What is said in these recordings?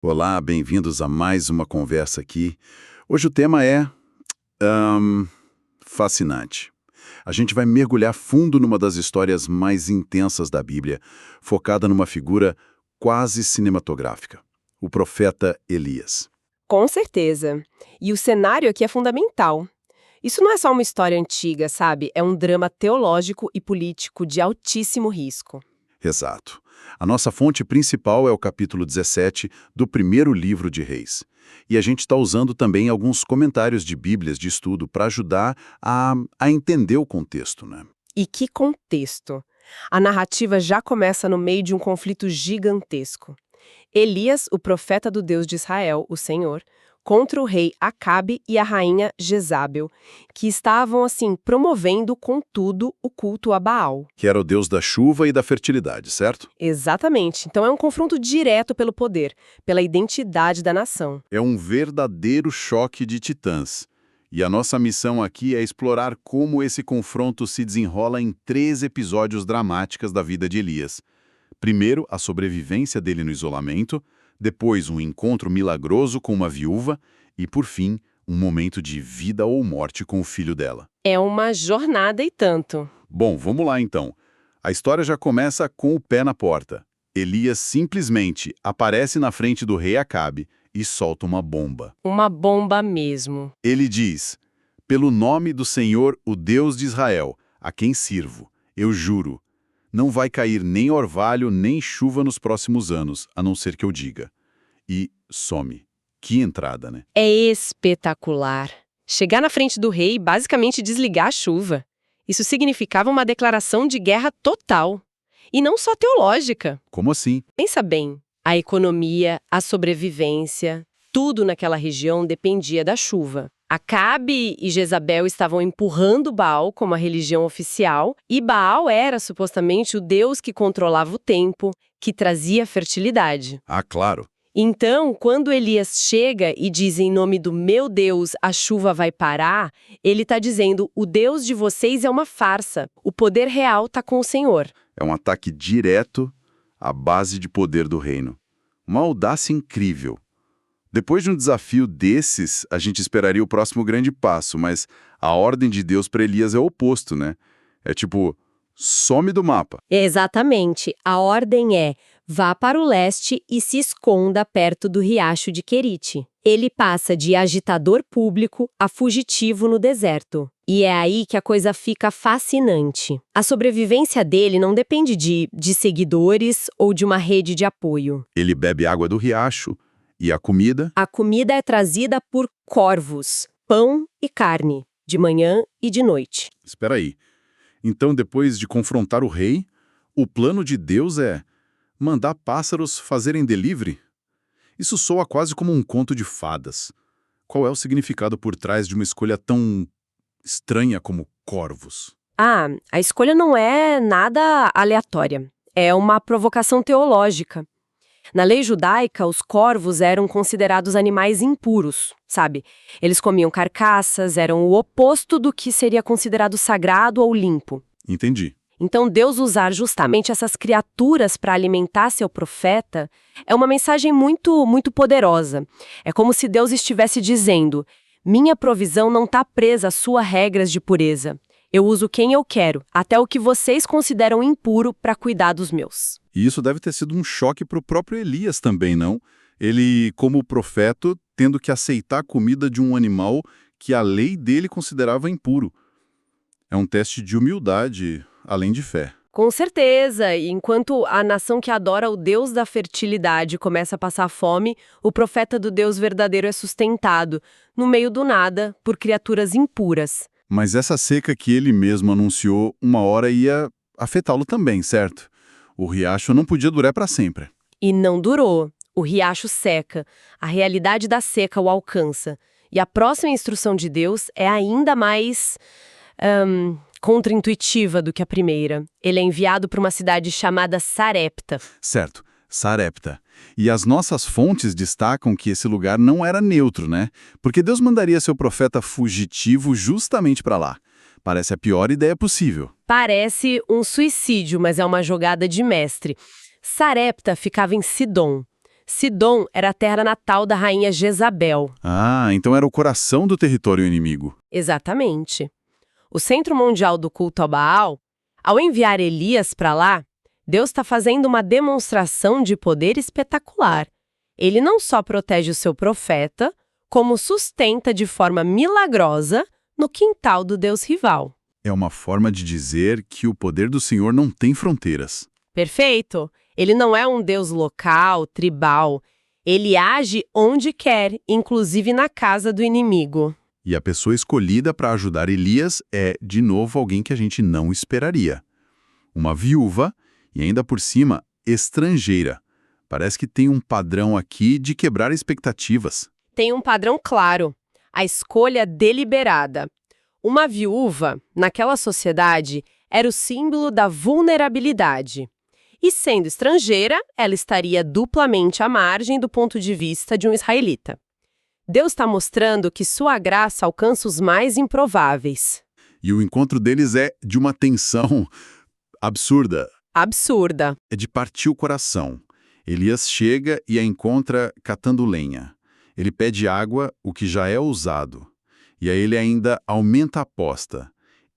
Olá, bem-vindos a mais uma conversa aqui. Hoje o tema é fascinante. A gente vai mergulhar fundo numa das histórias mais intensas da Bíblia, focada numa figura quase cinematográfica, o profeta Elias. Com certeza. E o cenário aqui é fundamental. Isso não é só uma história antiga, sabe? É um drama teológico e político de altíssimo risco. Exato. A nossa fonte principal é o capítulo 17 do primeiro livro de Reis. E a gente está usando também alguns comentários de Bíblias de estudo para ajudar a entender o contexto, né? E que contexto! A narrativa já começa no meio de um conflito gigantesco. Elias, o profeta do Deus de Israel, o Senhor, contra o rei Acabe e a rainha Jezabel, que estavam, promovendo com tudo o culto a Baal. Que era o deus da chuva e da fertilidade, certo? Exatamente. Então é um confronto direto pelo poder, pela identidade da nação. É um verdadeiro choque de titãs. E a nossa missão aqui é explorar como esse confronto se desenrola em 3 episódios dramáticos da vida de Elias. Primeiro, a sobrevivência dele no isolamento, depois um encontro milagroso com uma viúva e, por fim, um momento de vida ou morte com o filho dela. É uma jornada e tanto. Bom, vamos lá então. A história já começa com o pé na porta. Elias simplesmente aparece na frente do rei Acabe e solta uma bomba. Uma bomba mesmo. Ele diz: "Pelo nome do Senhor, o Deus de Israel, a quem sirvo, eu juro, não vai cair nem orvalho nem chuva nos próximos anos, a não ser que eu diga." E some. Que entrada, né? É espetacular. Chegar na frente do rei e basicamente desligar a chuva. Isso significava uma declaração de guerra total. E não só teológica. Como assim? Pensa bem, a economia, a sobrevivência, tudo naquela região dependia da chuva. Acabe e Jezabel estavam empurrando Baal como a religião oficial, e Baal era supostamente o deus que controlava o tempo, que trazia fertilidade. Ah, claro. Então, quando Elias chega e diz em nome do meu Deus a chuva vai parar, ele está dizendo o Deus de vocês é uma farsa, o poder real está com o Senhor. É um ataque direto à base de poder do reino. Uma audácia incrível. Depois de um desafio desses, a gente esperaria o próximo grande passo, mas a ordem de Deus para Elias é o oposto, né? É tipo, some do mapa. Exatamente. A ordem é: vá para o leste e se esconda perto do riacho de Querite. Ele passa de agitador público a fugitivo no deserto. E é aí que a coisa fica fascinante. A sobrevivência dele não depende de seguidores ou de uma rede de apoio. Ele bebe água do riacho. E a comida? A comida é trazida por corvos, pão e carne, de manhã e de noite. Espera aí. Então, depois de confrontar o rei, o plano de Deus é mandar pássaros fazerem delivery? Isso soa quase como um conto de fadas. Qual é o significado por trás de uma escolha tão estranha como corvos? A escolha não é nada aleatória. É uma provocação teológica. Na lei judaica, os corvos eram considerados animais impuros, sabe? Eles comiam carcaças, eram o oposto do que seria considerado sagrado ou limpo. Entendi. Então, Deus usar justamente essas criaturas para alimentar seu profeta é uma mensagem muito, muito poderosa. É como se Deus estivesse dizendo: minha provisão não está presa às suas regras de pureza. Eu uso quem eu quero, até o que vocês consideram impuro, para cuidar dos meus. E isso deve ter sido um choque para o próprio Elias também, não? Ele, como profeta, tendo que aceitar a comida de um animal que a lei dele considerava impuro. É um teste de humildade, além de fé. Com certeza, e enquanto a nação que adora o Deus da fertilidade começa a passar fome, o profeta do Deus verdadeiro é sustentado, no meio do nada, por criaturas impuras. Mas essa seca que ele mesmo anunciou, uma hora ia afetá-lo também, certo? O riacho não podia durar para sempre. E não durou. O riacho seca. A realidade da seca o alcança. E a próxima instrução de Deus é ainda mais contraintuitiva do que a primeira. Ele é enviado para uma cidade chamada Sarepta. Certo, Sarepta. E as nossas fontes destacam que esse lugar não era neutro, né? Porque Deus mandaria seu profeta fugitivo justamente para lá. Parece a pior ideia possível. Parece um suicídio, mas é uma jogada de mestre. Sarepta ficava em Sidom. Sidom era a terra natal da rainha Jezabel. Ah, então era o coração do território inimigo. Exatamente. O Centro Mundial do Culto ao Baal, ao enviar Elias para lá, Deus está fazendo uma demonstração de poder espetacular. Ele não só protege o seu profeta, como sustenta de forma milagrosa no quintal do Deus rival. É uma forma de dizer que o poder do Senhor não tem fronteiras. Perfeito? Ele não é um Deus local, tribal. Ele age onde quer, inclusive na casa do inimigo. E a pessoa escolhida para ajudar Elias é, de novo, alguém que a gente não esperaria. Uma viúva e, ainda por cima, estrangeira. Parece que tem um padrão aqui de quebrar expectativas. Tem um padrão claro, a escolha deliberada. Uma viúva, naquela sociedade, era o símbolo da vulnerabilidade. E sendo estrangeira, ela estaria duplamente à margem do ponto de vista de um israelita. Deus está mostrando que sua graça alcança os mais improváveis. E o encontro deles é de uma tensão absurda. Absurda. É de partir o coração. Elias chega e a encontra catando lenha. Ele pede água, o que já é ousado. E aí ele ainda aumenta a aposta.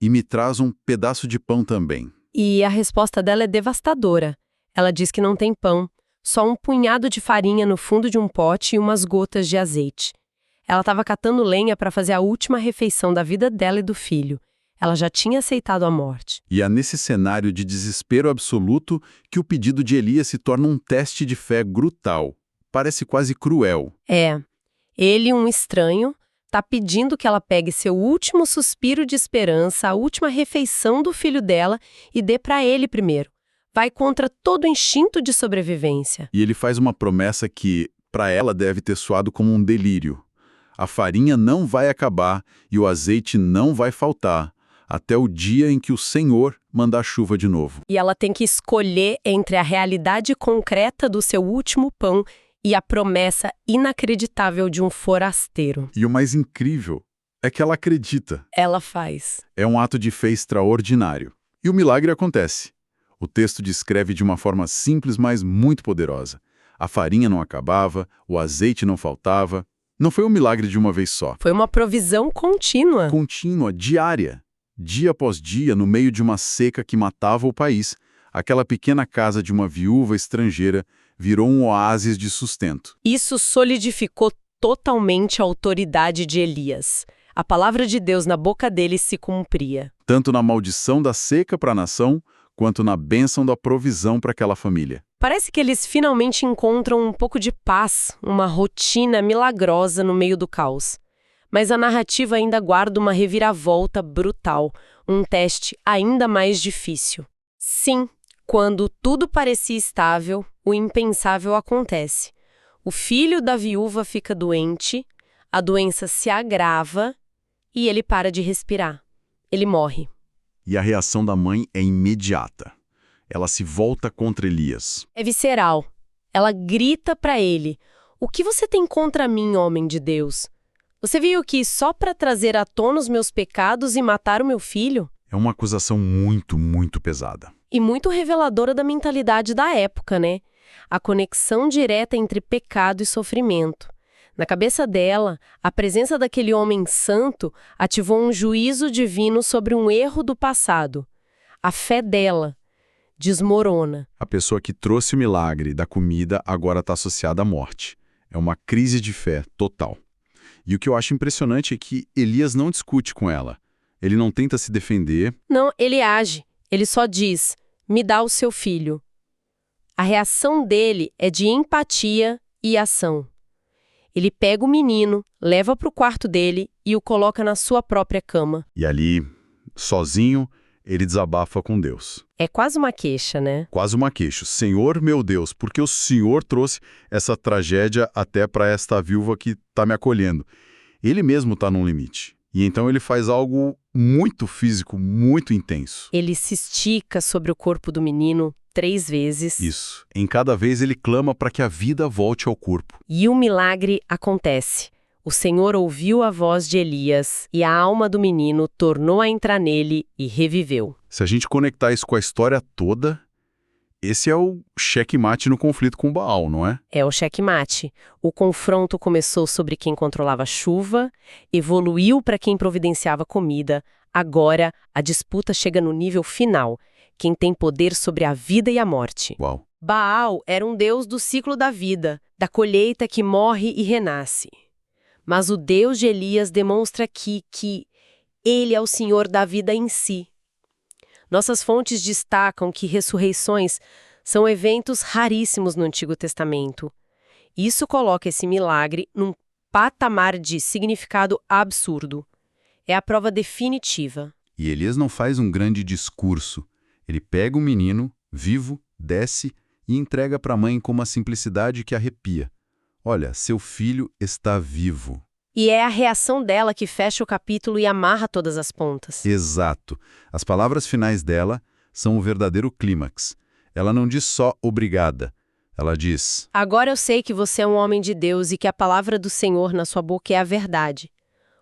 E me traz um pedaço de pão também. E a resposta dela é devastadora. Ela diz que não tem pão, só um punhado de farinha no fundo de um pote e umas gotas de azeite. Ela estava catando lenha para fazer a última refeição da vida dela e do filho. Ela já tinha aceitado a morte. E é nesse cenário de desespero absoluto que o pedido de Elias se torna um teste de fé brutal. Parece quase cruel. É. Ele, um estranho, está pedindo que ela pegue seu último suspiro de esperança, a última refeição do filho dela, e dê para ele primeiro. Vai contra todo o instinto de sobrevivência. E ele faz uma promessa que, para ela, deve ter soado como um delírio. A farinha não vai acabar e o azeite não vai faltar, até o dia em que o Senhor mandar chuva de novo. E ela tem que escolher entre a realidade concreta do seu último pão e a promessa inacreditável de um forasteiro. E o mais incrível é que ela acredita. Ela faz. É um ato de fé extraordinário. E o milagre acontece. O texto descreve de uma forma simples, mas muito poderosa. A farinha não acabava, o azeite não faltava. Não foi um milagre de uma vez só. Foi uma provisão contínua. Contínua, diária. Dia após dia, no meio de uma seca que matava o país, aquela pequena casa de uma viúva estrangeira virou um oásis de sustento. Isso solidificou totalmente a autoridade de Elias. A palavra de Deus na boca dele se cumpria. Tanto na maldição da seca para a nação, quanto na bênção da provisão para aquela família. Parece que eles finalmente encontram um pouco de paz, uma rotina milagrosa no meio do caos. Mas a narrativa ainda guarda uma reviravolta brutal, um teste ainda mais difícil. Sim, quando tudo parecia estável, o impensável acontece. O filho da viúva fica doente, a doença se agrava e ele para de respirar. Ele morre. E a reação da mãe é imediata. Ela se volta contra Elias. É visceral. Ela grita para ele: "O que você tem contra mim, homem de Deus? Você veio aqui só para trazer à tona os meus pecados e matar o meu filho?" É uma acusação muito, muito pesada. E muito reveladora da mentalidade da época, né? A conexão direta entre pecado e sofrimento. Na cabeça dela, a presença daquele homem santo ativou um juízo divino sobre um erro do passado. A fé dela desmorona. A pessoa que trouxe o milagre da comida agora está associada à morte. É uma crise de fé total. E o que eu acho impressionante é que Elias não discute com ela. Ele não tenta se defender. Não, ele age. Ele só diz: "Me dá o seu filho." A reação dele é de empatia e ação. Ele pega o menino, leva para o quarto dele e o coloca na sua própria cama. E ali, sozinho, ele desabafa com Deus. É quase uma queixa, né? Quase uma queixa. Senhor, meu Deus, porque o Senhor trouxe essa tragédia até para esta viúva que está me acolhendo. Ele mesmo está num limite. E então ele faz algo muito físico, muito intenso. Ele se estica sobre o corpo do menino 3 vezes. Isso. Em cada vez ele clama para que a vida volte ao corpo. E o milagre acontece. O Senhor ouviu a voz de Elias e a alma do menino tornou a entrar nele e reviveu. Se a gente conectar isso com a história toda, Esse é o checkmate no conflito com Baal, não é? É o checkmate. O confronto começou sobre quem controlava a chuva, evoluiu para quem providenciava comida. Agora, a disputa chega no nível final, quem tem poder sobre a vida e a morte. Uau. Baal era um deus do ciclo da vida, da colheita que morre e renasce. Mas o Deus de Elias demonstra aqui que ele é o Senhor da vida em si. Nossas fontes destacam que ressurreições são eventos raríssimos no Antigo Testamento. Isso coloca esse milagre num patamar de significado absurdo. É a prova definitiva. E Elias não faz um grande discurso. Ele pega o menino, vivo, desce e entrega para a mãe com uma simplicidade que arrepia. Olha, seu filho está vivo. E é a reação dela que fecha o capítulo e amarra todas as pontas. Exato. As palavras finais dela são o verdadeiro clímax. Ela não diz só obrigada. Ela diz: Agora eu sei que você é um homem de Deus e que a palavra do Senhor na sua boca é a verdade.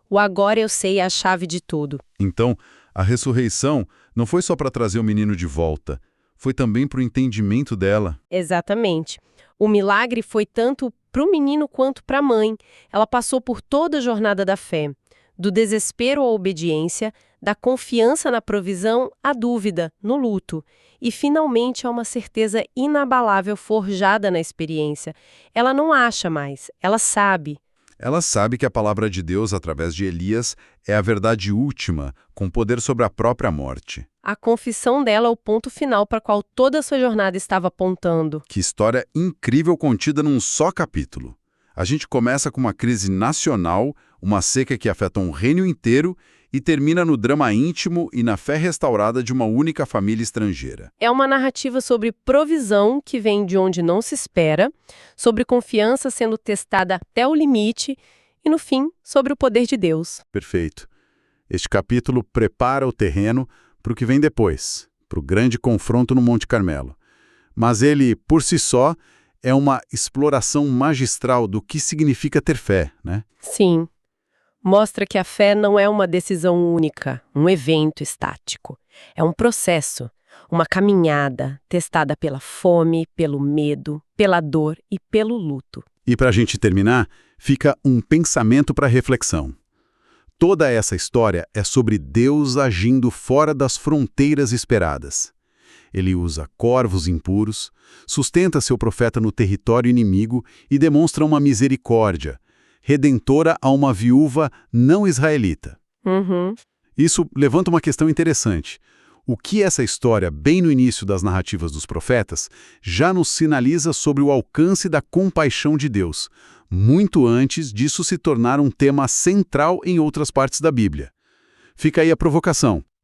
O agora eu sei é a chave de tudo. Então, a ressurreição não foi só para trazer o menino de volta, foi também para o entendimento dela. Exatamente. O milagre foi tanto para o menino quanto para a mãe. Ela passou por toda a jornada da fé, do desespero à obediência, da confiança na provisão à dúvida, no luto, e finalmente a uma certeza inabalável forjada na experiência. Ela não acha mais, ela sabe. Ela sabe que a palavra de Deus, através de Elias, é a verdade última, com poder sobre a própria morte. A confissão dela é o ponto final para qual toda a sua jornada estava apontando. Que história incrível contida num só capítulo. A gente começa com uma crise nacional, uma seca que afeta um reino inteiro e termina no drama íntimo e na fé restaurada de uma única família estrangeira. É uma narrativa sobre provisão que vem de onde não se espera, sobre confiança sendo testada até o limite e, no fim, sobre o poder de Deus. Perfeito. Este capítulo prepara o terreno para o que vem depois, para o grande confronto no Monte Carmelo. Mas ele, por si só, é uma exploração magistral do que significa ter fé, né? Sim. Mostra que a fé não é uma decisão única, um evento estático. É um processo, uma caminhada testada pela fome, pelo medo, pela dor e pelo luto. E para a gente terminar, fica um pensamento para reflexão. Toda essa história é sobre Deus agindo fora das fronteiras esperadas. Ele usa corvos impuros, sustenta seu profeta no território inimigo e demonstra uma misericórdia redentora a uma viúva não israelita. Isso levanta uma questão interessante. O que essa história, bem no início das narrativas dos profetas, já nos sinaliza sobre o alcance da compaixão de Deus, muito antes disso se tornar um tema central em outras partes da Bíblia. Fica aí a provocação.